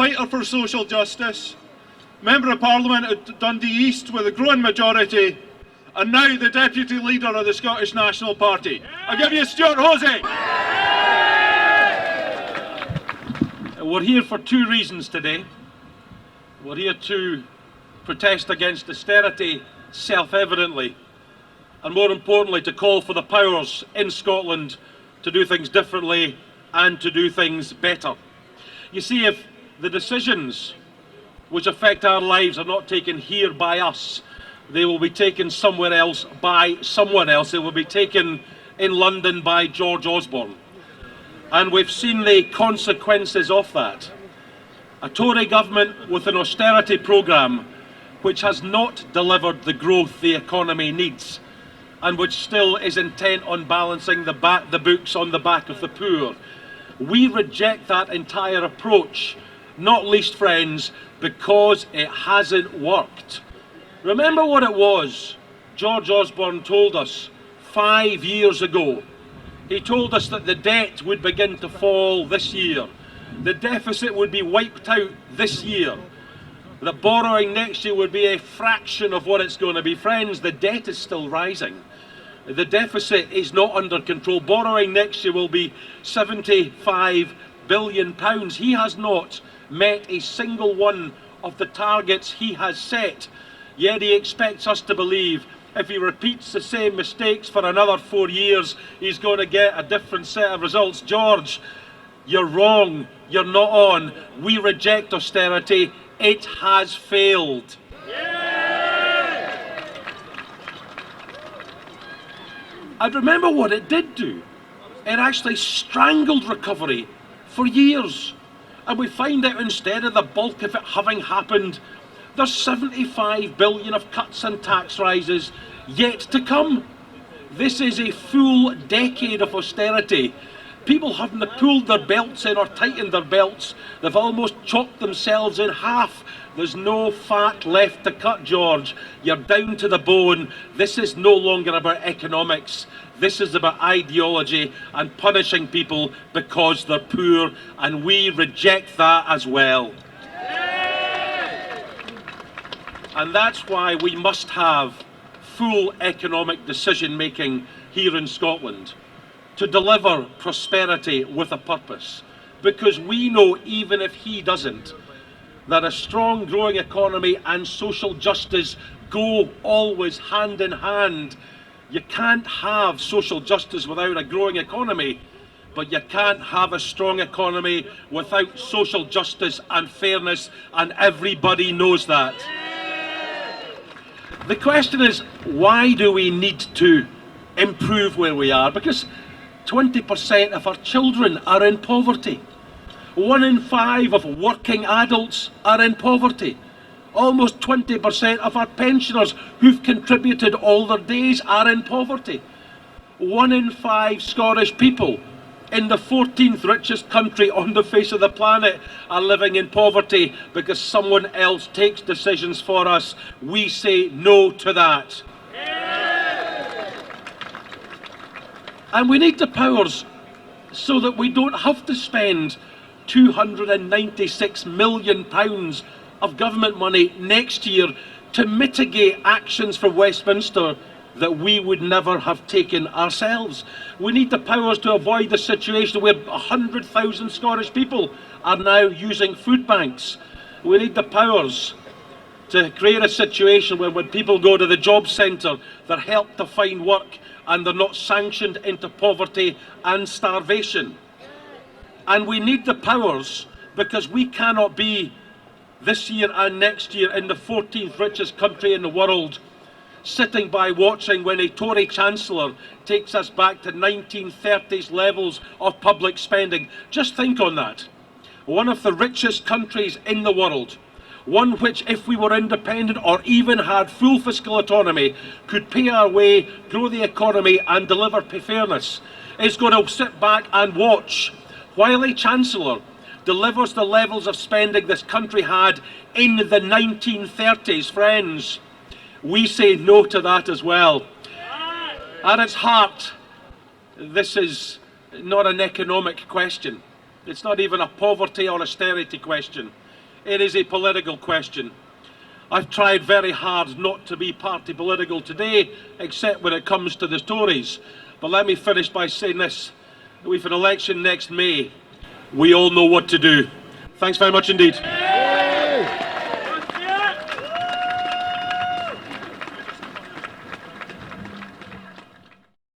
fighter for social justice, Member of Parliament at Dundee East with a growing majority, and now the Deputy Leader of the Scottish National Party. I give you Stewart Hosie. We're here for two reasons today. We're here to protest against austerity, self-evidently, and more importantly to call for the powers in Scotland to do things differently and to do things better. You see, if the decisions which affect our lives are not taken here by us, they will be taken somewhere else by someone else. They will be taken in London by George Osborne. And we've seen the consequences of that. A Tory government with an austerity programme which has not delivered the growth the economy needs, and which still is intent on balancing the books on the back of the poor. We reject that entire approach, not least, friends, because it hasn't worked. Remember what it was George Osborne told us 5 years ago. He told us that the debt would begin to fall this year. The deficit would be wiped out this year. That borrowing next year would be a fraction of what it's going to be. Friends, the debt is still rising. The deficit is not under control. Borrowing next year will be £75 billion. He has not met a single one of the targets he has set. Yet he expects us to believe if he repeats the same mistakes for another 4 years, he's going to get a different set of results. George, you're wrong. You're not on. We reject austerity. It has failed. And remember what it did do. It actually strangled recovery for years. And we find out instead of the bulk of it having happened, there's 75 billion of cuts and tax rises yet to come. This is a full decade of austerity. People haven't pulled their belts in or tightened their belts. They've almost chopped themselves in half. There's no fat left to cut, George. You're down to the bone. This is no longer about economics. This is about ideology and punishing people because they're poor, and we reject that as well. And that's why we must have full economic decision-making here in Scotland to deliver prosperity with a purpose. Because we know, even if he doesn't, that a strong growing economy and social justice go always hand in hand. You can't have social justice without a growing economy, but you can't have a strong economy without social justice and fairness, and everybody knows that. The question is, why do we need to improve where we are? Because 20% of our children are in poverty. 1 in 5 of working adults are in poverty. Almost 20% of our pensioners who've contributed all their days are in poverty. 1 in 5 Scottish people in the 14th richest country on the face of the planet are living in poverty because someone else takes decisions for us. We say no to that. And we need the powers so that we don't have to spend £296 million of government money next year to mitigate actions for Westminster that we would never have taken ourselves. We need the powers to avoid the situation where 100,000 Scottish people are now using food banks. We need the powers to create a situation where when people go to the job centre, they're helped to find work and they're not sanctioned into poverty and starvation. And we need the powers because we cannot be this year and next year in the 14th richest country in the world, sitting by watching when a Tory Chancellor takes us back to 1930s levels of public spending. Just think on that. One of the richest countries in the world, one which, if we were independent or even had full fiscal autonomy, could pay our way, grow the economy and deliver fairness, is going to sit back and watch while a Chancellor delivers the levels of spending this country had in the 1930s, friends. We say no to that as well. At its heart, this is not an economic question. It's not even a poverty or austerity question. It is a political question. I've tried very hard not to be party political today, except when it comes to the Tories. But let me finish by saying this. We've an election next May. We all know what to do. Thanks very much indeed.